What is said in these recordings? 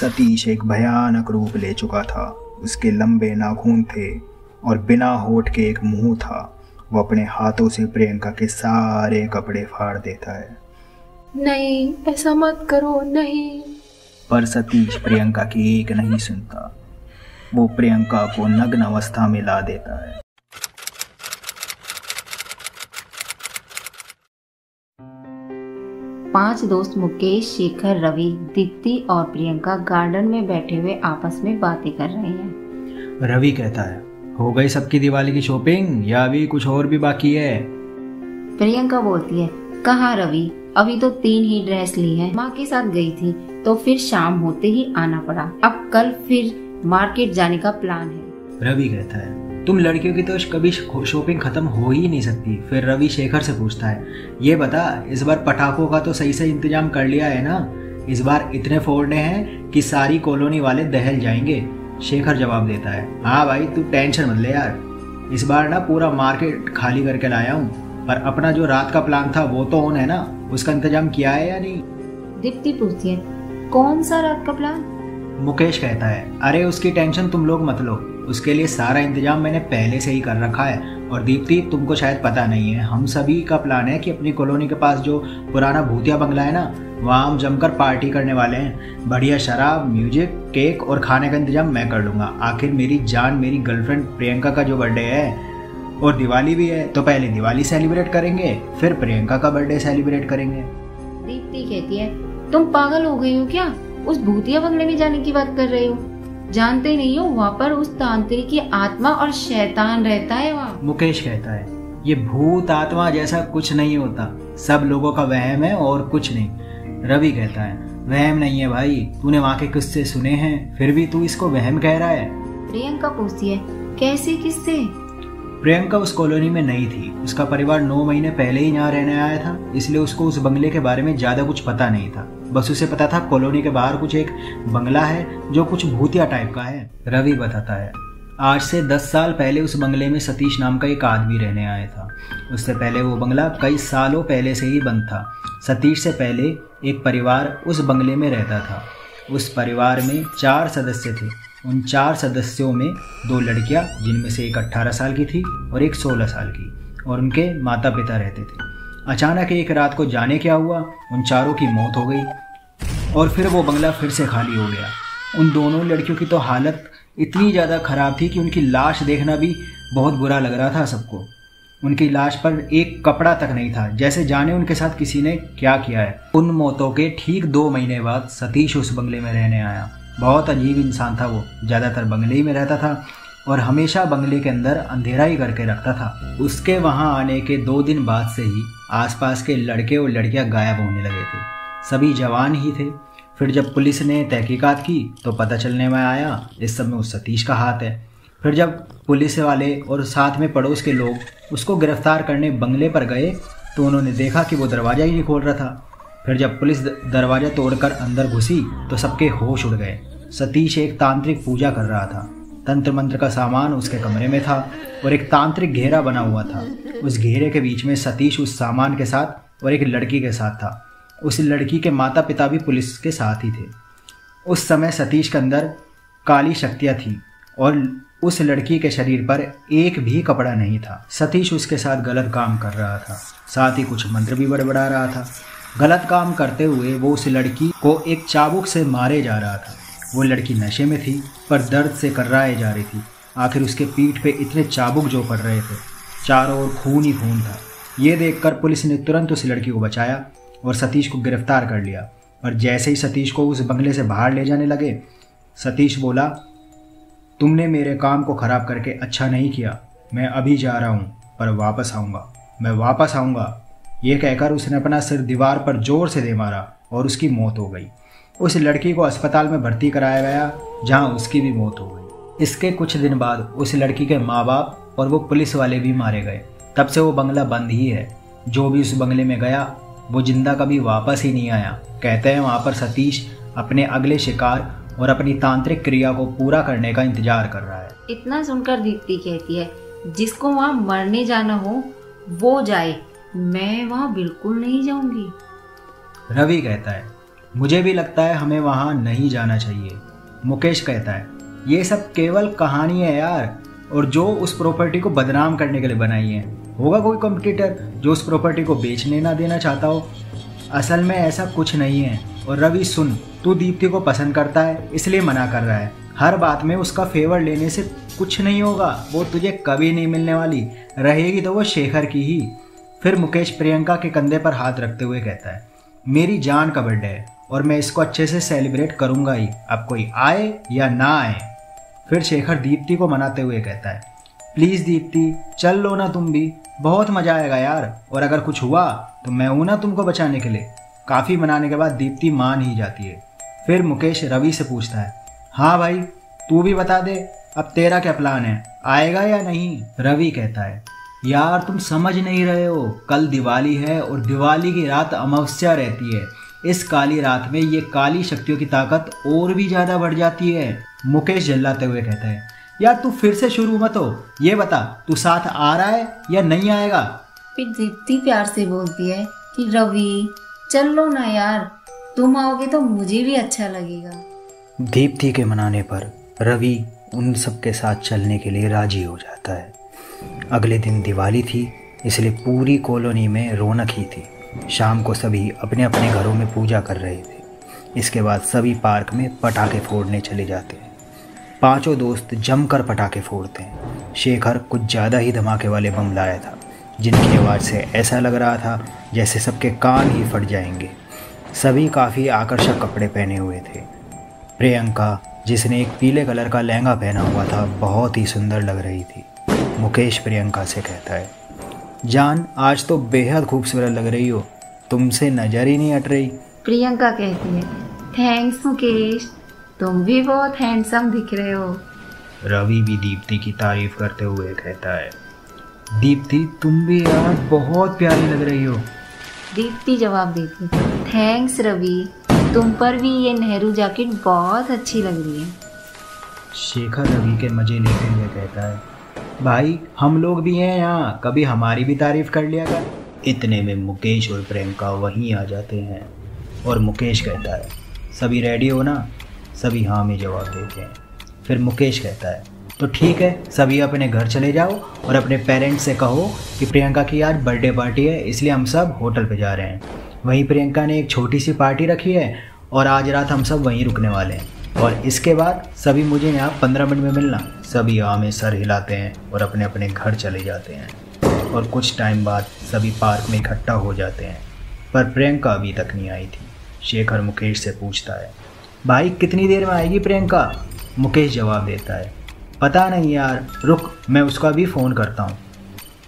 सतीश एक भयानक रूप ले चुका था। उसके लंबे नाखून थे और बिना होठ के एक मुंह था। वो अपने हाथों से प्रियंका के सारे कपड़े फाड़ देता है। नहीं, ऐसा मत करो, नहीं। पर सतीश प्रियंका की एक नहीं सुनता। वो प्रियंका को नग्न अवस्था में ला देता है। पांच दोस्त मुकेश, शेखर, रवि, दीप्ति और प्रियंका गार्डन में बैठे हुए आपस में बातें कर रहे हैं। रवि कहता है, हो गई सबकी दिवाली की शॉपिंग या अभी कुछ और भी बाकी है? प्रियंका बोलती है, कहाँ रवि, अभी तो 3 ही ड्रेस ली है। माँ के साथ गई थी तो फिर शाम होते ही आना पड़ा। अब कल फिर मार्केट जाने का प्लान है। रवि कहता है, तुम लड़कियों की तो कभी शॉपिंग खत्म हो ही नहीं सकती। फिर रवि शेखर से पूछता है, ये बता इस बार पटाखों का तो सही से इंतजाम कर लिया है ना? इस बार इतने फोड़ने हैं कि सारी कॉलोनी वाले दहल जाएंगे। शेखर जवाब देता है, हाँ भाई तू टेंशन मत ले यार, इस बार ना पूरा मार्केट खाली करके लाया हूँ। पर अपना जो रात का प्लान था वो तो ऑन है ना, उसका इंतजाम किया है या नहीं? दीप्ति पूछती है, कौन सा रात का प्लान? मुकेश कहता है, अरे उसकी टेंशन तुम लोग मत लो, उसके लिए सारा इंतजाम मैंने पहले से ही कर रखा है। और दीप्ति, तुमको शायद पता नहीं है, हम सभी का प्लान है कि अपनी कॉलोनी के पास जो पुराना भूतिया बंगला है ना, वहाँ हम जमकर पार्टी करने वाले हैं। बढ़िया शराब, म्यूजिक, केक और खाने का इंतजाम मैं कर लूँगा। आखिर मेरी जान, मेरी गर्लफ्रेंड प्रियंका का जो बर्थडे है और दिवाली भी है, तो पहले दिवाली सेलिब्रेट करेंगे, फिर प्रियंका का बर्थडे सेलिब्रेट करेंगे। दीप्ति कहती है, तुम पागल हो गई हो क्या? उस भूतिया बंगले में जाने की बात कर रहे हो? जानते नहीं हो वहाँ पर उस तांत्रिक की आत्मा और शैतान रहता है वहाँ। मुकेश कहता है, ये भूत आत्मा जैसा कुछ नहीं होता, सब लोगों का वहम है और कुछ नहीं। रवि कहता है, वहम नहीं है भाई, तूने वहाँ के किस्से सुने हैं, फिर भी तू इसको वहम कह रहा है। प्रियंका पूछती है, कैसे किस्से? प्रियंका उस कॉलोनी में नहीं थी। उसका परिवार 9 महीने पहले ही यहाँ रहने आया था, इसलिए उसको उस बंगले के बारे में ज़्यादा कुछ पता नहीं था। बस उसे पता था कॉलोनी के बाहर कुछ एक बंगला है जो कुछ भूतिया टाइप का है। रवि बताता है, आज से 10 साल पहले उस बंगले में सतीश नाम का एक आदमी रहने आया था। उससे पहले वो बंगला कई सालों पहले से ही बंद था। सतीश से पहले एक परिवार उस बंगले में रहता था। उस परिवार में 4 सदस्य थे। उन 4 सदस्यों में 2 लड़कियां, जिनमें से एक 18 साल की थी और एक 16 साल की, और उनके माता पिता रहते थे। अचानक एक रात को जाने क्या हुआ, उन चारों की मौत हो गई और फिर वो बंगला फिर से खाली हो गया। उन दोनों लड़कियों की तो हालत इतनी ज़्यादा ख़राब थी कि उनकी लाश देखना भी बहुत बुरा लग रहा था सबको। उनकी लाश पर एक कपड़ा तक नहीं था, जैसे जाने उनके साथ किसी ने क्या किया है। उन मौतों के ठीक 2 महीने बाद सतीश उस बंगले में रहने आया। बहुत अजीब इंसान था वो, ज़्यादातर बंगले ही में रहता था और हमेशा बंगले के अंदर अंधेरा ही करके रखता था। उसके वहाँ आने के 2 दिन बाद से ही आसपास के लड़के और लड़कियाँ गायब होने लगे थे। सभी जवान ही थे। फिर जब पुलिस ने तहकीकात की तो पता चलने में आया इस सब में उस सतीश का हाथ है। फिर जब पुलिस वाले और साथ में पड़ोस के लोग उसको गिरफ्तार करने बंगले पर गए तो उन्होंने देखा कि वो दरवाज़ा ही नहीं खोल रहा था। फिर जब पुलिस दरवाज़ा तोड़कर अंदर घुसी तो सबके होश उड़ गए। सतीश एक तांत्रिक पूजा कर रहा था। तंत्र मंत्र का सामान उसके कमरे में था और एक तांत्रिक घेरा बना हुआ था। उस घेरे के बीच में सतीश उस सामान के साथ और एक लड़की के साथ था। उस लड़की के माता पिता भी पुलिस के साथ ही थे। उस समय सतीश के अंदर काली शक्तियाँ थीं और उस लड़की के शरीर पर एक भी कपड़ा नहीं था। सतीश उसके साथ गलत काम कर रहा था, साथ ही कुछ मंत्र भी बड़बड़ा रहा था। गलत काम करते हुए वो उस लड़की को एक चाबुक से मारे जा रहा था। वो लड़की नशे में थी पर दर्द से कर्राए जा रही थी। आखिर उसके पीठ पे इतने चाबुक जो पड़ रहे थे, चारों ओर खून ही खून था। ये देखकर पुलिस ने तुरंत उस लड़की को बचाया और सतीश को गिरफ्तार कर लिया। और जैसे ही सतीश को उस बंगले से बाहर ले जाने लगे, सतीश बोला, तुमने मेरे काम को ख़राब करके अच्छा नहीं किया। मैं अभी जा रहा हूँ पर वापस आऊँगा, मैं वापस आऊँगा। ये कहकर उसने अपना सिर दीवार पर जोर से दे मारा और उसकी मौत हो गई। उस लड़की को अस्पताल में भर्ती कराया गया जहाँ उसकी भी मौत हो गई। इसके कुछ दिन बाद उस लड़की के माँ बाप और वो पुलिस वाले भी मारे गए। तब से वो बंगला बंद ही है। जो भी उस बंगले में गया वो जिंदा कभी वापस ही नहीं आया। कहते हैं वहाँ पर सतीश अपने अगले शिकार और अपनी तांत्रिक क्रिया को पूरा करने का इंतजार कर रहा है। इतना सुनकर दीप्ति कहती है, जिसको वहाँ मरने जाना हो वो जाए, मैं वहाँ बिल्कुल नहीं जाऊंगी। रवि कहता है, मुझे भी लगता है हमें वहाँ नहीं जाना चाहिए। मुकेश कहता है, ये सब केवल कहानी है यार, और जो उस प्रॉपर्टी को बदनाम करने के लिए बनाई है। होगा कोई कॉम्पिटिटर जो उस प्रॉपर्टी को बेचने ना देना चाहता हो। असल में ऐसा कुछ नहीं है। और रवि सुन, तू दीप्ति को पसंद करता है इसलिए मना कर रहा है। हर बात में उसका फेवर लेने से कुछ नहीं होगा, वो तुझे कभी नहीं मिलने वाली, रहेगी तो वो शेखर की ही। फिर मुकेश प्रियंका के कंधे पर हाथ रखते हुए कहता है, मेरी जान का बर्थडे है और मैं इसको अच्छे से सेलिब्रेट करूंगा ही, अब कोई आए या ना आए। फिर शेखर दीप्ति को मनाते हुए कहता है, प्लीज़ दीप्ति चल लो ना तुम भी, बहुत मज़ा आएगा यार, और अगर कुछ हुआ तो मैं हूं ना तुमको बचाने के लिए। काफ़ी मनाने के बाद दीप्ति मान ही जाती है। फिर मुकेश रवि से पूछता है, हाँ भाई तू भी बता दे, अब तेरा क्या प्लान है, आएगा या नहीं? रवि कहता है, यार तुम समझ नहीं रहे हो, कल दिवाली है और दिवाली की रात अमावस्या रहती है। इस काली रात में ये काली शक्तियों की ताकत और भी ज़्यादा बढ़ जाती है। मुकेश जल्लाते हुए कहता है, यार तू फिर से शुरू मत हो, ये बता तू साथ आ रहा है या नहीं आएगा? फिर दीप्ति प्यार से बोलती है कि रवि चल लो ना यार, तुम आओगे तो मुझे भी अच्छा लगेगा। दीप्ति के मनाने पर रवि उन सब के साथ चलने के लिए राजी हो जाता है। अगले दिन दिवाली थी, इसलिए पूरी कॉलोनी में रौनक ही थी। शाम को सभी अपने अपने घरों में पूजा कर रहे थे। इसके बाद सभी पार्क में पटाखे फोड़ने चले जाते हैं। पांचों दोस्त जमकर पटाखे फोड़ते हैं। शेखर कुछ ज़्यादा ही धमाके वाले बम लाया था, जिनकी आवाज़ से ऐसा लग रहा था जैसे सबके कान ही फट जाएंगे। सभी काफ़ी आकर्षक कपड़े पहने हुए थे। प्रियंका, जिसने एक पीले कलर का लहंगा पहना हुआ था, बहुत ही सुंदर लग रही थी। मुकेश प्रियंका से कहता है, जान आज तो बेहद खूबसूरत लग रही हो, तुमसे नज़र ही नहीं हट रही। प्रियंका कहती है, थैंक्स मुकेश, तुम भी बहुत हैंडसम दिख रहे हो। रवि भी दीप्ति की तारीफ करते हुए कहता है, दीप्ति तुम भी यार बहुत प्यारी लग रही हो। दीप्ति जवाब देती, थैंक्स रवि, तुम पर भी ये नेहरू जैकेट बहुत अच्छी लग रही है। शेखर रवि के मजे लेते हुए कहता है, भाई हम लोग भी हैं यहाँ, कभी हमारी भी तारीफ कर लिया कर। इतने में मुकेश और प्रियंका वहीं आ जाते हैं और मुकेश कहता है, सभी रेडी हो ना? सभी हाँ में जवाब देते हैं। फिर मुकेश कहता है, तो ठीक है, सभी अपने घर चले जाओ और अपने पेरेंट्स से कहो कि प्रियंका की आज बर्थडे पार्टी है, इसलिए हम सब होटल पे जा रहे हैं। वहीं प्रियंका ने एक छोटी सी पार्टी रखी है और आज रात हम सब वहीं रुकने वाले हैं, और इसके बाद सभी मुझे यहाँ 15 मिनट में मिलना। सभी हाँ में सर हिलाते हैं और अपने अपने घर चले जाते हैं। और कुछ टाइम बाद सभी पार्क में इकट्ठा हो जाते हैं, पर प्रियंका अभी तक नहीं आई थी। शेखर मुकेश से पूछता है, भाई कितनी देर में आएगी प्रियंका? मुकेश जवाब देता है, पता नहीं यार, रुक मैं उसका भी फ़ोन करता हूँ।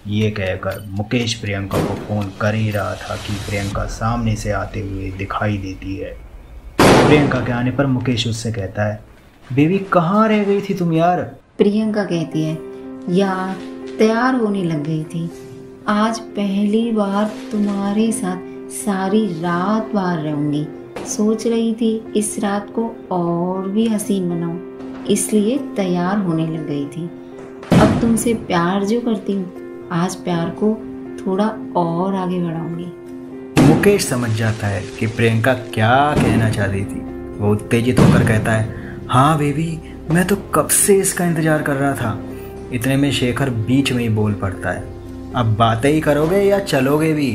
ये कहकर मुकेश प्रियंका को फ़ोन कर ही रहा था कि प्रियंका सामने से आते हुए दिखाई देती है। प्रियंका के आने पर मुकेश उससे कहता है, बेबी कहाँ रह गई थी तुम यार? प्रियंका कहती है, यार तैयार होने लग गई थी, आज पहली बार तुम्हारे साथ सारी रात बाहर रहूंगी। सोच रही थी इस रात को और भी हसीन बनाऊं, इसलिए तैयार होने लग गई थी। अब तुमसे प्यार जो करती हूँ, आज प्यार को थोड़ा और आगे बढ़ाऊंगी। मुकेश समझ जाता है कि प्रियंका क्या कहना चाहती थी। वो उत्तेजित होकर कहता है, हाँ बेबी, मैं तो कब से इसका इंतजार कर रहा था। इतने में शेखर बीच में ही बोल पड़ता है, अब बातें ही करोगे या चलोगे भी?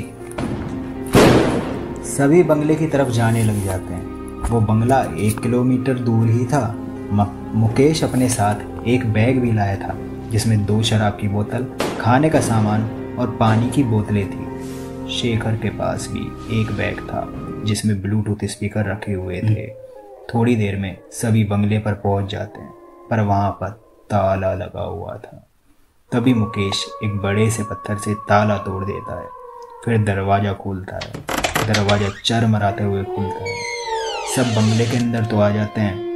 सभी बंगले की तरफ जाने लग जाते हैं। वो बंगला 1 किलोमीटर दूर ही था। मुकेश अपने साथ एक बैग भी लाया था, जिसमें 2 शराब की बोतल, खाने का सामान और पानी की बोतलें थी। शेखर के पास भी एक बैग था, जिसमें ब्लूटूथ स्पीकर रखे हुए थे। थोड़ी देर में सभी बंगले पर पहुंच जाते हैं, पर वहां पर ताला लगा हुआ था। तभी मुकेश एक बड़े से पत्थर से ताला तोड़ देता है, फिर दरवाज़ा खोलता है। दरवाज़ा चरमराते हुए खुलता है। सब बंगले के अंदर तो आ जाते हैं,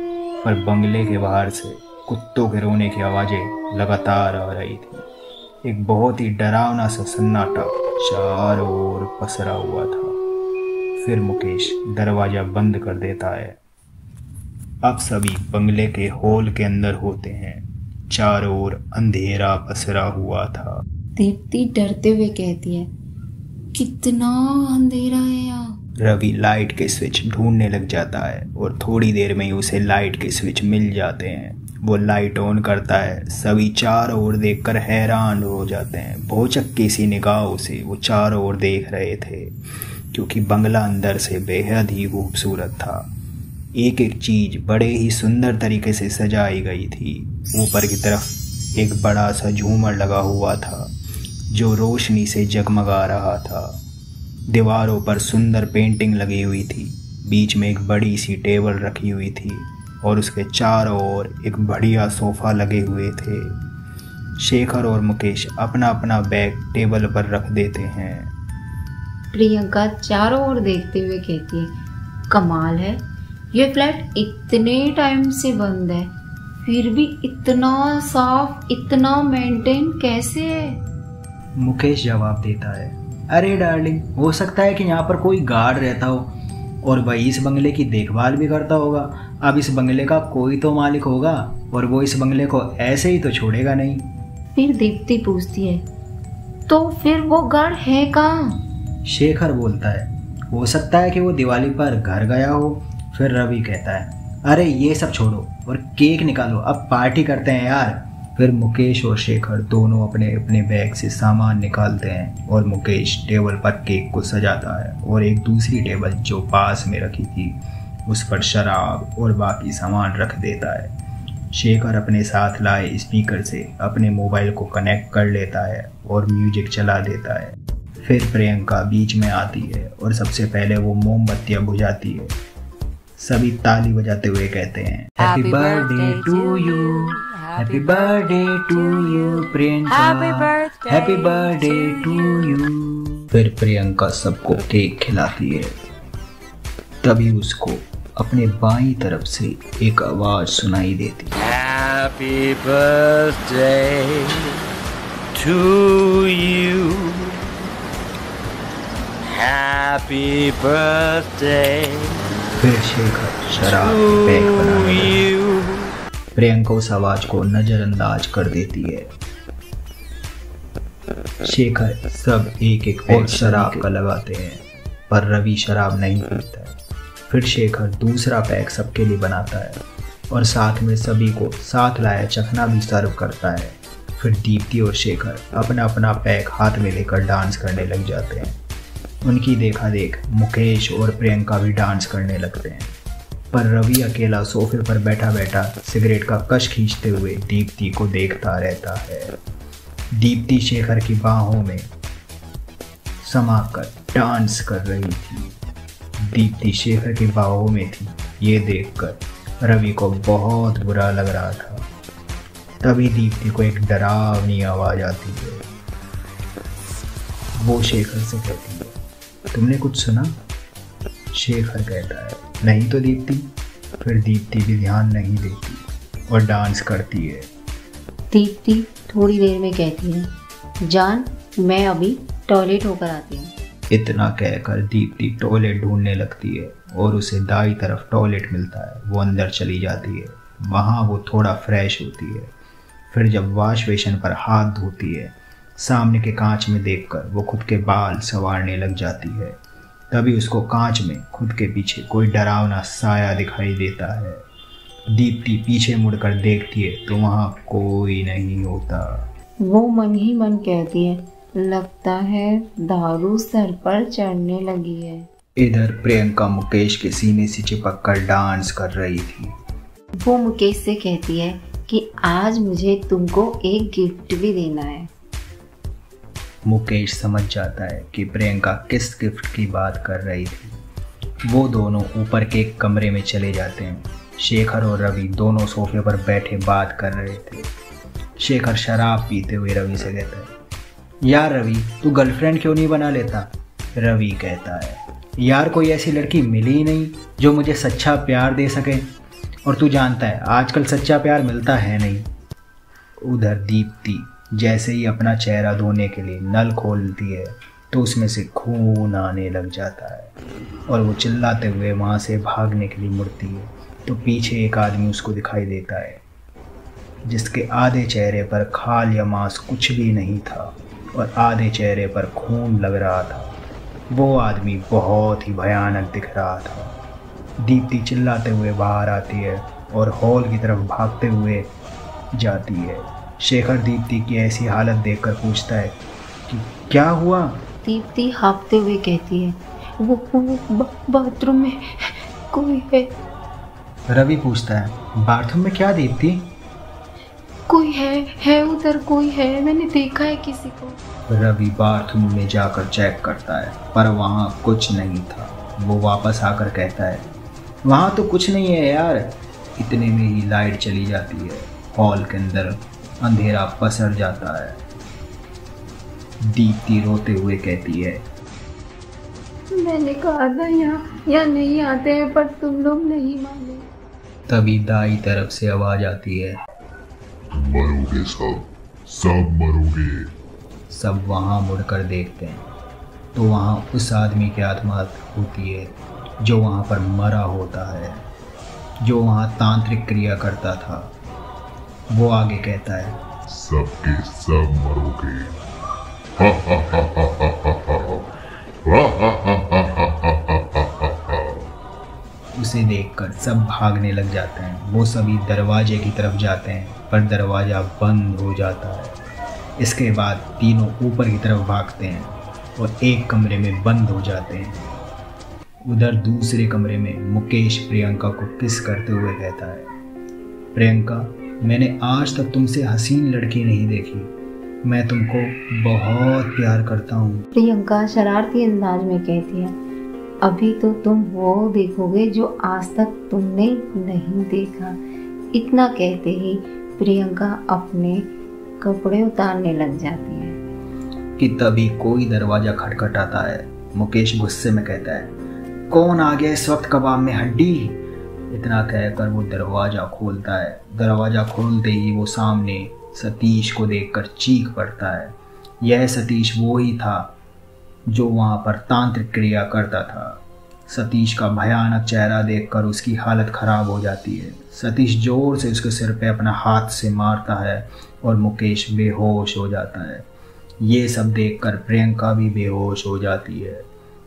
पर बंगले के बाहर से कुत्तों के रोने की आवाज़ें लगातार आ रही थी। एक बहुत ही डरावना सा सन्नाटा चारों ओर पसरा हुआ था। फिर मुकेश दरवाज़ा बंद कर देता है। अब सभी बंगले के हॉल के अंदर होते हैं। चारों ओर अंधेरा पसरा हुआ था। दीप्ति डरते हुए कहती है, कितना अंधेरा है यहाँ। रवि लाइट के स्विच ढूंढने लग जाता है और थोड़ी देर में ही उसे लाइट के स्विच मिल जाते हैं। वो लाइट ऑन करता है। सभी चारों ओर देखकर हैरान हो जाते हैं। भौचक्की सी निगाहों से वो चारों ओर देख रहे थे, क्योंकि बंगला अंदर से बेहद ही खूबसूरत था। एक एक चीज बड़े ही सुंदर तरीके से सजाई गई थी। ऊपर की तरफ एक बड़ा सा झूमर लगा हुआ था जो रोशनी से जगमगा रहा था। दीवारों पर सुंदर पेंटिंग लगी हुई थी। बीच में एक बड़ी सी टेबल रखी हुई थी और उसके चारों ओर एक बढ़िया सोफा लगे हुए थे। शेखर और मुकेश अपना अपना बैग टेबल पर रख देते हैं। प्रियंका चारों ओर देखते हुए कहती है, कमाल है, ये फ्लैट इतने टाइम से बंद है, फिर भी इतना साफ, इतना मेंटेन कैसे है? मुकेश जवाब देता है, अरे डार्लिंग, हो सकता है कि यहाँ पर कोई गार्ड रहता हो और वही इस बंगले की देखभाल भी करता होगा। अब इस बंगले का कोई तो मालिक होगा और वो इस बंगले को ऐसे ही तो छोड़ेगा नहीं। फिर दीप्ति पूछती है, तो फिर वो गार्ड है कहाँ? शेखर बोलता है, हो सकता है कि वो दिवाली पर घर गया हो। फिर रवि कहता है, अरे ये सब छोड़ो और केक निकालो, अब पार्टी करते हैं यार। फिर मुकेश और शेखर दोनों अपने अपने बैग से सामान निकालते हैं और मुकेश टेबल पर केक को सजाता है और एक दूसरी टेबल जो पास में रखी थी उस पर शराब और बाकी सामान रख देता है। शेखर अपने साथ लाए स्पीकर से अपने मोबाइल को कनेक्ट कर लेता है और म्यूजिक चला देता है। फिर प्रियंका बीच में आती है और सबसे पहले वो मोमबत्तियां बुझाती है। सभी ताली बजाते हुए कहते हैं, happy birthday to you, happy birthday to you Priyanka, happy birthday to you. फिर प्रियंका सबको केक खिलाती है। तभी उसको अपने बाईं तरफ से एक आवाज सुनाई देती है, happy birthday to you, happy birthday. फिर शेखर शराब पैक बनाने लगता है। प्रियंका उस आवाज को नजरअंदाज कर देती है। शेखर सब एक एक पैक शराब का लगाते हैं, पर रवि शराब नहीं पीता है। फिर शेखर दूसरा पैक सबके लिए बनाता है और साथ में सभी को साथ लाया चखना भी सर्व करता है। फिर दीप्ति और शेखर अपना अपना पैक हाथ में लेकर डांस करने लग जाते हैं। उनकी देखा देख मुकेश और प्रियंका भी डांस करने लगते हैं, पर रवि अकेला सोफे पर बैठा बैठा सिगरेट का कश खींचते हुए दीप्ति को देखता रहता है। दीप्ति शेखर की बाहों में समाकर डांस कर रही थी। दीप्ति शेखर की बाहों में थी, ये देखकर रवि को बहुत बुरा लग रहा था। तभी दीप्ति को एक डरावनी आवाज आती है। वो शेखर से कहती है, तुमने कुछ सुना? शेखर कहता है, नहीं तो दीप्ति। फिर दीप्ति भी ध्यान नहीं देती और डांस करती है। दीप्ति थोड़ी देर में कहती है, जान, मैं अभी टॉयलेट होकर आती हूँ। इतना कहकर दीप्ति टॉयलेट ढूंढने लगती है और उसे दाई तरफ टॉयलेट मिलता है। वो अंदर चली जाती है। वहाँ वो थोड़ा फ्रेश होती है। फिर जब वॉश बेसिन पर हाथ धोती है, सामने के कांच में देखकर वो खुद के बाल संवारने लग जाती है। तभी उसको कांच में खुद के पीछे कोई डरावना साया दिखाई देता है। दीप्ति पीछे मुड़कर देखती है तो वहाँ कोई नहीं होता। वो मन ही मन कहती है, लगता है दारू सर पर चढ़ने लगी है। इधर प्रियंका मुकेश के सीने से चिपक कर डांस कर रही थी। वो मुकेश से कहती है कि आज मुझे तुमको एक गिफ्ट भी देना है। मुकेश समझ जाता है कि प्रियंका किस गिफ्ट की बात कर रही थी। वो दोनों ऊपर के एक कमरे में चले जाते हैं। शेखर और रवि दोनों सोफे पर बैठे बात कर रहे थे। शेखर शराब पीते हुए रवि से कहता है, यार रवि, तू गर्लफ्रेंड क्यों नहीं बना लेता? रवि कहता है, यार कोई ऐसी लड़की मिली ही नहीं जो मुझे सच्चा प्यार दे सके, और तू जानता है आजकल सच्चा प्यार मिलता है नहीं। उधर दीप्ति जैसे ही अपना चेहरा धोने के लिए नल खोलती है तो उसमें से खून आने लग जाता है और वो चिल्लाते हुए वहाँ से भागने के लिए मुड़ती है तो पीछे एक आदमी उसको दिखाई देता है जिसके आधे चेहरे पर खाल या मांस कुछ भी नहीं था और आधे चेहरे पर खून लग रहा था। वो आदमी बहुत ही भयानक दिख रहा था। दीप्ति चिल्लाते हुए बाहर आती है और हॉल की तरफ भागते हुए जाती है। शेखर दीप्ति की ऐसी हालत देखकर पूछता है कि क्या हुआ। दीप्ति हाँफते हुए कहती है, वो बाथरूम में कोई है। रवि पूछता है, बाथरूम में क्या दीप्ति? कोई है उधर, कोई है, मैंने देखा है किसी को। रवि बाथरूम में जाकर चेक करता है पर वहाँ कुछ नहीं था। वो वापस आकर कहता है, वहाँ तो कुछ नहीं है यार। इतने में ही लाइट चली जाती है। हॉल के अंदर अंधेरा पसर जाता है। दीप्ति रोते हुए कहती है, मैंने कहा था यहाँ नहीं आते हैं पर तुम लोग नहीं माने। तभी दाई तरफ से आवाज आती है, मरोगे सब मरोगे। सब वहाँ मुड़कर देखते हैं तो वहाँ उस आदमी की आत्मा होती है जो वहाँ पर मरा होता है, जो वहाँ तांत्रिक क्रिया करता था। वो आगे कहता है, सबके सब मरोगे। उसे देखकर सब भागने लग जाते हैं। वो सभी दरवाजे की तरफ जाते हैं पर दरवाज़ा बंद हो जाता है। इसके बाद तीनों ऊपर की तरफ भागते हैं और एक कमरे में बंद हो जाते हैं। उधर दूसरे कमरे में मुकेश प्रियंका को किस करते हुए कहता है, प्रियंका, मैंने आज तक तुमसे हसीन लड़की नहीं देखी। मैं तुमको बहुत प्यार करता हूँ। प्रियंका शरारती अंदाज में कहती है, अभी तो तुम वो देखोगे जो आज तक तुमने नहीं देखा। इतना कहते ही प्रियंका अपने कपड़े उतारने लग जाती है कि तभी कोई दरवाजा खटखटाता है। मुकेश गुस्से में कहता है, कौन आ गया इस वक्त कबाब में हड्डी? इतना कहकर वो दरवाजा खोलता है। दरवाजा खोलते ही वो सामने सतीश को देखकर चीख पड़ता है। यह सतीश वो ही था जो वहाँ पर तांत्रिक क्रिया करता था। सतीश का भयानक चेहरा देखकर उसकी हालत खराब हो जाती है। सतीश जोर से उसके सिर पे अपना हाथ से मारता है और मुकेश बेहोश हो जाता है। ये सब देखकर प्रियंका भी बेहोश हो जाती है।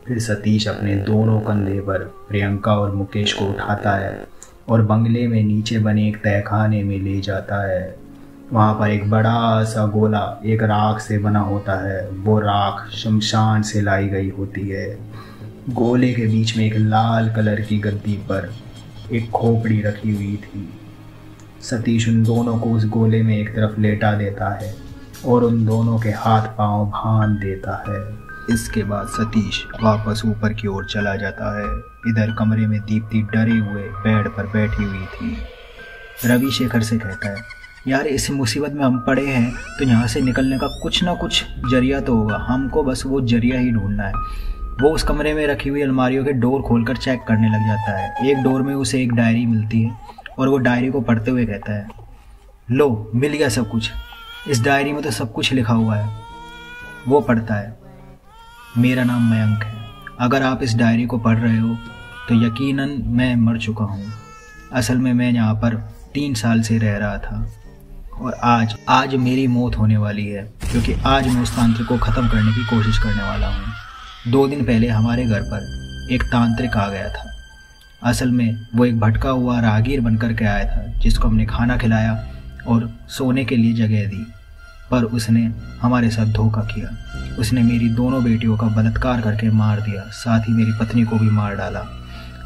फिर सतीश अपने दोनों कंधे पर प्रियंका और मुकेश को उठाता है और बंगले में नीचे बने एक तहखाने में ले जाता है। वहाँ पर एक बड़ा सा गोला एक राख से बना होता है। वो राख शमशान से लाई गई होती है। गोले के बीच में एक लाल कलर की गद्दी पर एक खोपड़ी रखी हुई थी। सतीश उन दोनों को उस गोले में एक तरफ लेटा देता है और उन दोनों के हाथ पांव बांध देता है। इसके बाद सतीश वापस ऊपर की ओर चला जाता है। इधर कमरे में दीप्ति डरे हुए बेड पर बैठी हुई थी। रवि शेखर से कहता है, यार इस मुसीबत में हम पड़े हैं तो यहाँ से निकलने का कुछ ना कुछ जरिया तो होगा। हमको बस वो जरिया ही ढूंढना है। वो उस कमरे में रखी हुई अलमारियों के डोर खोलकर चेक करने लग जाता है। एक डोर में उसे एक डायरी मिलती है और वो डायरी को पढ़ते हुए कहता है, लो मिल गया सब कुछ। इस डायरी में तो सब कुछ लिखा हुआ है। वो पढ़ता है, मेरा नाम मयंक है। अगर आप इस डायरी को पढ़ रहे हो तो यकीनन मैं मर चुका हूँ। असल में मैं यहाँ पर 3 साल से रह रहा था और आज मेरी मौत होने वाली है, क्योंकि आज मैं उस तांत्रिक को ख़त्म करने की कोशिश करने वाला हूँ। 2 दिन पहले हमारे घर पर एक तांत्रिक आ गया था। असल में वो एक भटका हुआ राहगीर बनकर के आया था, जिसको हमने खाना खिलाया और सोने के लिए जगह दी, पर उसने हमारे साथ धोखा किया। उसने मेरी दोनों बेटियों का बलात्कार करके मार दिया, साथ ही मेरी पत्नी को भी मार डाला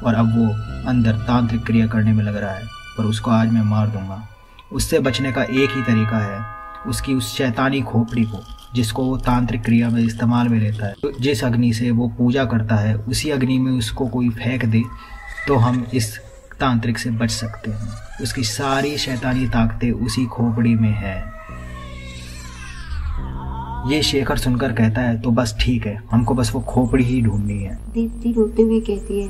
और अब वो अंदर तांत्रिक क्रिया करने में लग रहा है, पर उसको आज मैं मार दूंगा। उससे बचने का एक ही तरीका है, उसकी उस शैतानी खोपड़ी को, जिसको वो तांत्रिक क्रिया में इस्तेमाल में लेता है, तो जिस अग्नि से वो पूजा करता है उसी अग्नि में उसको कोई फेंक दे तो हम इस तांत्रिक से बच सकते हैं। उसकी सारी शैतानी ताकतें उसी खोपड़ी में है। ये शेखर सुनकर कहता है, तो बस ठीक है, हमको बस वो खोपड़ी ही ढूंढनी है। दीप्ति रोते हुए कहती है,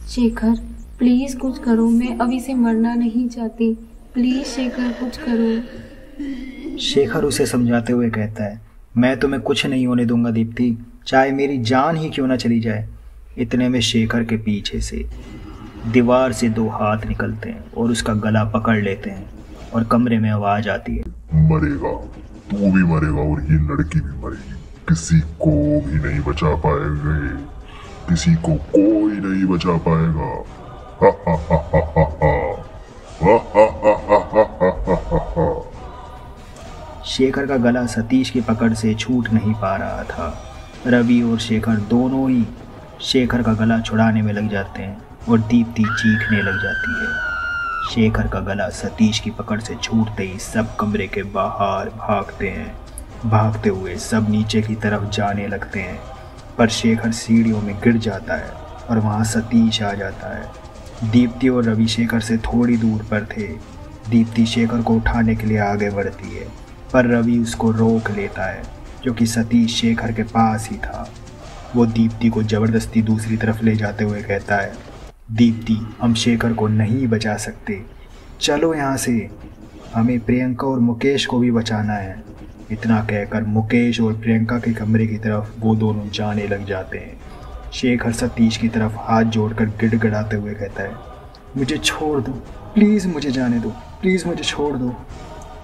शेखर प्लीज कुछ करो, मैं अभी से मरना नहीं चाहती। प्लीज शेखर कुछ करो। शेखर उसे समझाते हुए कहता है, मैं तुम्हें कुछ नहीं होने दूंगा दीप्ति, चाहे मेरी जान ही क्यों ना चली जाए। इतने में शेखर के पीछे से दीवार से 2 हाथ निकलते हैं और उसका गला पकड़ लेते हैं और कमरे में आवाज आती है, मरेगा, तू भी मरेगा और ये लड़की भी मरेगी। किसी को भी नहीं बचा पाएंगे, किसी को कोई नहीं बचा पाएगा। हा हा हा हा हा हा हा हा हा हा हा हा हा। शेखर का गला सतीश की पकड़ से छूट नहीं पा रहा था। रवि और शेखर दोनों ही शेखर का गला छुड़ाने में लग जाते हैं और दीप्ति चीखने लग जाती है। शेखर का गला सतीश की पकड़ से छूटते ही सब कमरे के बाहर भागते हैं। भागते हुए सब नीचे की तरफ जाने लगते हैं, पर शेखर सीढ़ियों में गिर जाता है और वहाँ सतीश आ जाता है। दीप्ति और रवि शेखर से थोड़ी दूर पर थे। दीप्ति शेखर को उठाने के लिए आगे बढ़ती है, पर रवि उसको रोक लेता है, क्योंकि सतीश शेखर के पास ही था। वो दीप्ति को ज़बरदस्ती दूसरी तरफ ले जाते हुए कहता है, दीप्ति, हम शेखर को नहीं बचा सकते, चलो यहाँ से, हमें प्रियंका और मुकेश को भी बचाना है। इतना कहकर मुकेश और प्रियंका के कमरे की तरफ वो दोनों जाने लग जाते हैं। शेखर सतीश की तरफ हाथ जोड़कर गिड़गिड़ाते हुए कहता है, मुझे छोड़ दो प्लीज़, मुझे जाने दो प्लीज़, मुझे छोड़ दो।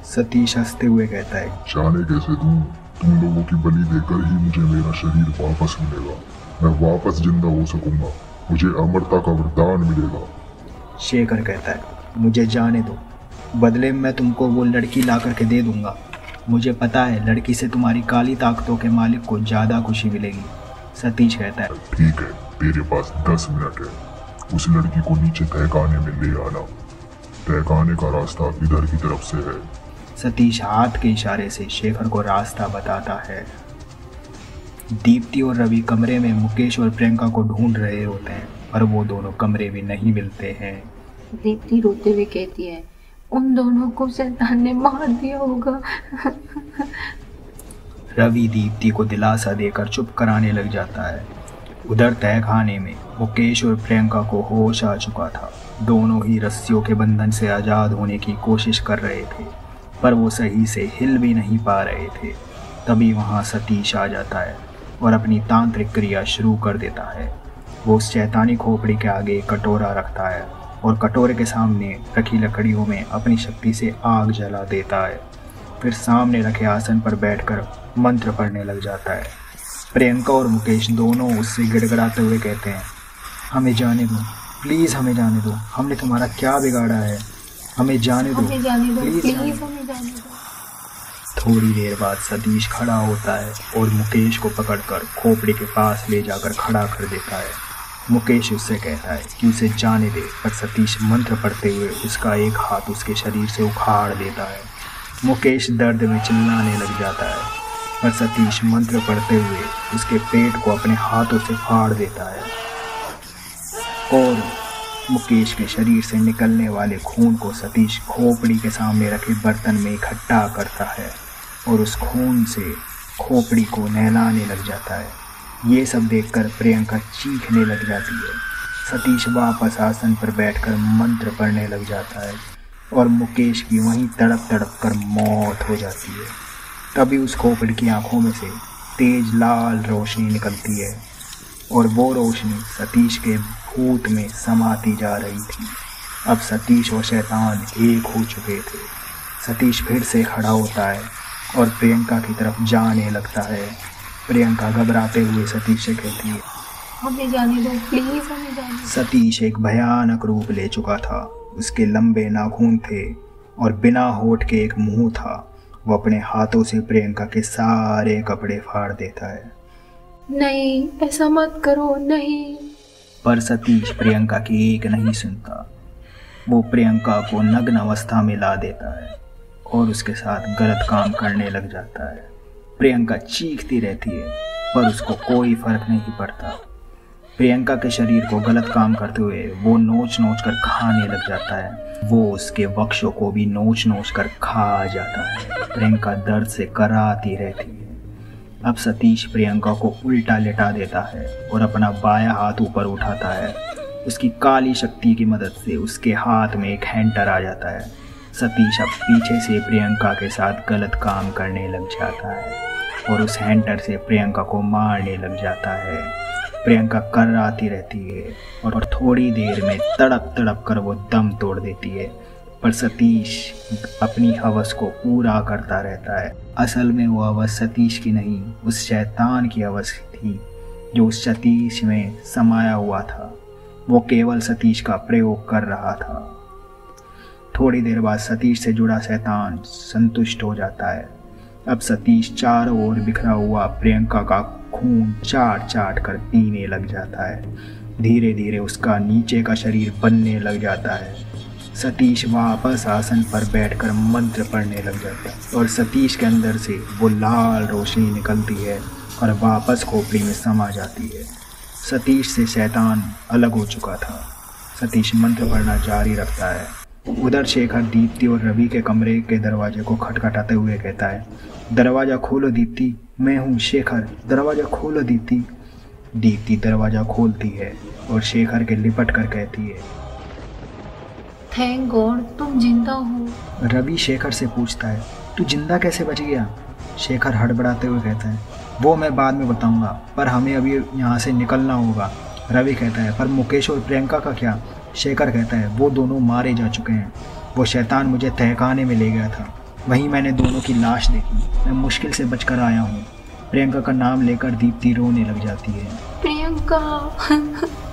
सतीश हंसते हुए कहता है, जाने कैसे दूं? तुम लोगों की बलि देकर ही मुझे मेरा शरीर वापस मिलेगा। मैं वापस जिंदा हो सकूंगा, मुझे अमरता का वरदान मिलेगा। शेखर कहता है, मुझे जाने दो, बदले में मैं तुमको वो लड़की ला करके दे दूंगा। मुझे पता है लड़की से तुम्हारी काली ताकतों के मालिक को ज़्यादा खुशी मिलेगी। सतीश कहता है, ठीक है, तेरे पास 10 मिनट है। उस लड़की को नीचे तहखाने में ले आना। तहखाने का रास्ता इधर की तरफ से है। सतीश हाथ के इशारे से शेखर को रास्ता बताता है। दीप्ति और रवि कमरे में मुकेश और प्रियंका को ढूंढ रहे होते हैं, पर वो दोनों कमरे भी नहीं मिलते हैं। दीप्ति रोते हुए कहती है, उन दोनों को शैतान ने मार दिया होगा। रवि दीप्ति को दिलासा देकर चुप कराने लग जाता है। उधर तहखाने में मुकेश और प्रियंका को होश आ चुका था। दोनों ही रस्सियों के बंधन से आज़ाद होने की कोशिश कर रहे थे, पर वो सही से हिल भी नहीं पा रहे थे। तभी वहाँ सतीश आ जाता है और अपनी तांत्रिक क्रिया शुरू कर देता है। वो उस शैतानी खोपड़ी के आगे कटोरा रखता है और कटोरे के सामने रखी लकड़ियों में अपनी शक्ति से आग जला देता है। फिर सामने रखे आसन पर बैठकर मंत्र पढ़ने लग जाता है। प्रियंका और मुकेश दोनों उससे गिड़गिड़ाते हुए कहते हैं, हमें जाने दो प्लीज़, हमें जाने दो, हमने तुम्हारा क्या बिगाड़ा है, हमें जाने दो हमें जाने दो प्लीज़, प्लीज, हमें जाने दो। थोड़ी देर बाद सतीश खड़ा होता है और मुकेश को पकड़कर खोपड़ी के पास ले जाकर खड़ा कर देता है। मुकेश उससे कहता है कि उसे जाने दे, पर सतीश मंत्र पढ़ते हुए उसका एक हाथ उसके शरीर से उखाड़ देता है। मुकेश दर्द में चिल्लाने लग जाता है, पर सतीश मंत्र पढ़ते हुए उसके पेट को अपने हाथों से फाड़ देता है और मुकेश के शरीर से निकलने वाले खून को सतीश खोपड़ी के सामने रखे बर्तन में इकट्ठा करता है और उस खून से खोपड़ी को नहलाने लग जाता है। ये सब देखकर प्रियंका चीखने लग जाती है। सतीश वापस आसन पर बैठकर मंत्र पढ़ने लग जाता है और मुकेश की वहीं तड़प तड़प कर मौत हो जाती है। तभी उस खोपड़ी की आंखों में से तेज लाल रोशनी निकलती है और वो रोशनी सतीश के भूत में समाती जा रही थी। अब सतीश और शैतान एक हो चुके थे। सतीश फिर से खड़ा होता है और प्रियंका की तरफ जाने लगता है। प्रियंका घबराते हुए सतीश से कहती है, हमें जाने दो प्लीज, हमें जाने दो। सतीश एक भयानक रूप ले चुका था। उसके लंबे नाखून थे और बिना होठ के एक मुंह था। वो अपने हाथों से प्रियंका के सारे कपड़े फाड़ देता है। नहीं, ऐसा मत करो, नहीं। पर सतीश प्रियंका की एक नहीं सुनता। वो प्रियंका को नग्न अवस्था में ला देता है और उसके साथ गलत काम करने लग जाता है। प्रियंका चीखती रहती है, पर उसको कोई फर्क नहीं पड़ता। प्रियंका के शरीर को गलत काम करते हुए वो नोच नोच कर खाने लग जाता है। वो उसके वक्षों को भी नोच नोच कर खा जाता है। प्रियंका दर्द से कराती रहती है। अब सतीश प्रियंका को उल्टा लेटा देता है और अपना बायां हाथ ऊपर उठाता है। उसकी काली शक्ति की मदद से उसके हाथ में एक हैंटर आ जाता है। सतीश अब पीछे से प्रियंका के साथ गलत काम करने लग जाता है और उस हैंटर से प्रियंका को मारने लग जाता है। प्रियंका कर्राती रहती है और थोड़ी देर में तड़प तड़प कर वो दम तोड़ देती है पर सतीश अपनी हवस को पूरा करता रहता है। असल में वो हवस सतीश की नहीं, उस शैतान की हवस थी जो उस सतीश में समाया हुआ था। वो केवल सतीश का प्रयोग कर रहा था। थोड़ी देर बाद सतीश से जुड़ा शैतान संतुष्ट हो जाता है। अब सतीश चारों ओर बिखरा हुआ प्रियंका का खून चाट चाट कर पीने लग जाता है। धीरे धीरे उसका नीचे का शरीर बनने लग जाता है। सतीश वापस आसन पर बैठकर मंत्र पढ़ने लग जाता है और सतीश के अंदर से वो लाल रोशनी निकलती है और वापस खोपड़ी में समा जाती है। सतीश से शैतान अलग हो चुका था। सतीश मंत्र पढ़ना जारी रखता है। उधर शेखर दीप्ति और रवि के कमरे के दरवाजे को खटखटाते हुए कहता है, दरवाज़ा खोलो दीप्ति, मैं हूँ शेखर, दरवाज़ा खोलो दीप्ति। दीप्ति दरवाज़ा खोलती है और शेखर के लिपट कर कहती है, थैंक गॉड तुम जिंदा हो। रवि शेखर से पूछता है, तू जिंदा कैसे बच गया? शेखर हड़बड़ाते हुए कहता है, वो मैं बाद में बताऊंगा, पर हमें अभी यहाँ से निकलना होगा। रवि कहता है, पर मुकेश और प्रियंका का क्या? शेखर कहता है, वो दोनों मारे जा चुके हैं। वो शैतान मुझे तहखाने में ले गया था, वहीं मैंने दोनों की लाश देखी। मैं मुश्किल से बचकर आया हूँ। प्रियंका का नाम लेकर दीप्ति रोने लग जाती है। प्रियंका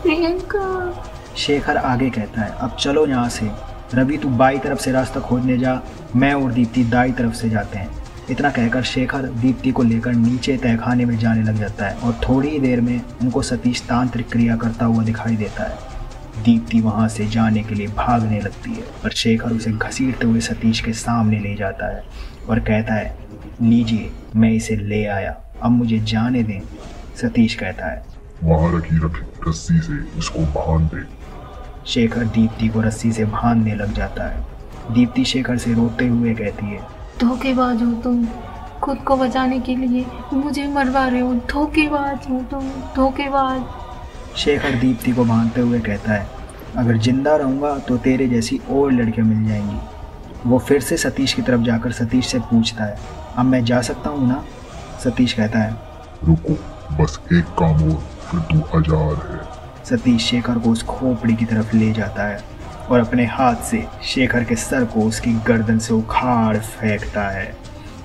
प्रियंका। शेखर आगे कहता है, अब चलो यहाँ से। रवि तू बाई तरफ से रास्ता खोजने जा, मैं और दीप्ति दाई तरफ से जाते हैं। इतना कहकर शेखर दीप्ति को लेकर नीचे तहखाने में जाने लग जाता है और थोड़ी देर में उनको सतीश तांत्रिक क्रिया करता हुआ दिखाई देता है। दीप्ति वहाँ से जाने के लिए भागने लगती है, पर शेखर उसे घसीटते हुए सतीश के सामने ले जाता है और कहता है, लीजिए मैं इसे ले आया, अब मुझे जाने दें। सतीश कहता है, वहाँ रखी रस्सी से इसको बांध दे। शेखर दीप्ति को रस्सी से बांधने लग जाता है। दीप्ति शेखर से रोते हुए कहती है, धोखेबाज हो तुम, खुद को बचाने के लिए मुझे मरवा रहे हो। धोखेबाज हो तुम, धोखेबाज। शेखर दीप्ति को बांधते हुए कहता है, अगर जिंदा रहूँगा तो तेरे जैसी और लड़कियाँ मिल जाएंगी। वो फिर से सतीश की तरफ जाकर सतीश से पूछता है, अब मैं जा सकता हूँ ना? सतीश कहता है, रुको, बस एक काम और, फिर तू आजाद है। सतीश शेखर को उस खोपड़ी की तरफ ले जाता है और अपने हाथ से शेखर के सर को उसकी गर्दन से उखाड़ फेंकता है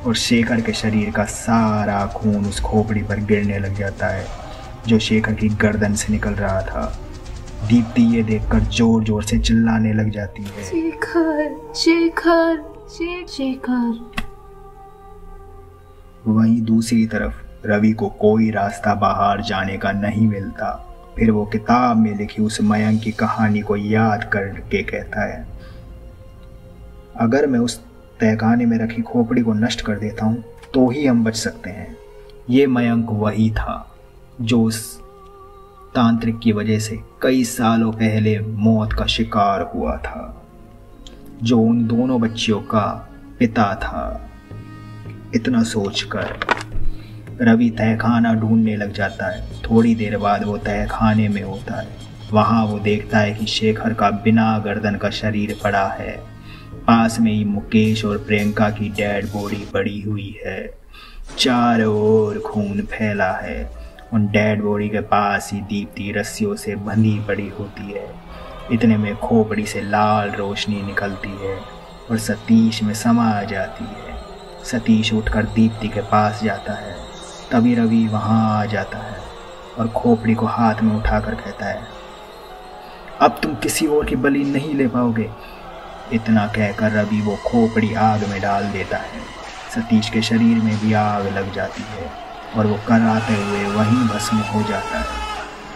और शेखर के शरीर का सारा खून उस खोपड़ी पर गिरने लग जाता है जो शेखर की गर्दन से निकल रहा था। दीप्ति ये देखकर जोर जोर से चिल्लाने लग जाती है, शेखर शेखर शेखर। वहीं दूसरी तरफ रवि को कोई रास्ता बाहर जाने का नहीं मिलता। फिर वो किताब में लिखी उस मयंक की कहानी को याद करके कहता है, अगर मैं उस तहखाने में रखी खोपड़ी को नष्ट कर देता हूँ तो ही हम बच सकते हैं। ये मयंक वही था जो उस तांत्रिक की वजह से कई सालों पहले मौत का शिकार हुआ था, जो उन दोनों बच्चियों का पिता था। इतना सोचकर रवि तहखाना ढूंढने लग जाता है। थोड़ी देर बाद वो तहखाने में होता है। वहाँ वो देखता है कि शेखर का बिना गर्दन का शरीर पड़ा है। पास में ही मुकेश और प्रियंका की डेड बॉडी पड़ी हुई है। चारों ओर खून फैला है। उन डेड बॉडी के पास ही दीप्ति रस्सियों से बंधी पड़ी होती है। इतने में खोपड़ी से लाल रोशनी निकलती है और सतीश में समा जाती है। सतीश उठकर दीप्ति के पास जाता है। तभी रवि वहाँ आ जाता है और खोपड़ी को हाथ में उठाकर कहता है, अब तुम किसी और की बलि नहीं ले पाओगे। इतना कहकर रवि वो खोपड़ी आग में डाल देता है। सतीश के शरीर में भी आग लग जाती है और वो कराते हुए वहीं भस्म हो जाता है।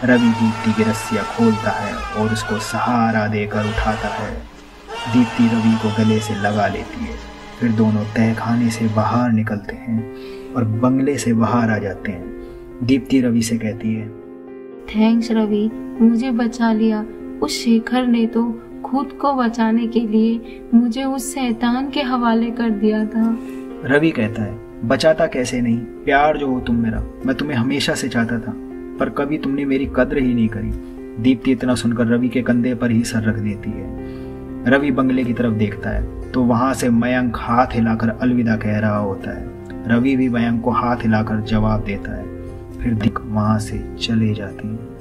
रवि दीप्ति की रस्सियाँ खोलता है और उसको सहारा देकर उठाता है। दीप्ति रवि को गले से लगा लेती है। फिर दोनों तहखाने से बाहर निकलते हैं और बंगले से बाहर आ जाते हैं। दीप्ति रवि से कहती है, थैंक्स रवि, मुझे बचा लिया। उस शेखर ने तो खुद को बचाने के लिए मुझे उस शैतान के हवाले कर दिया था। रवि कहता है, बचाता कैसे नहीं, प्यार जो हो तुम मेरा, मैं तुम्हें हमेशा से चाहता था, पर कभी तुमने मेरी कद्र ही नहीं करी। दीप्ति इतना सुनकर रवि के कंधे पर ही सर रख देती है। रवि बंगले की तरफ देखता है तो वहां से मयंक हाथ हिलाकर अलविदा कह रहा होता है। रवि भी मयंक को हाथ हिलाकर जवाब देता है। फिर दिख वहां से चले जाती है।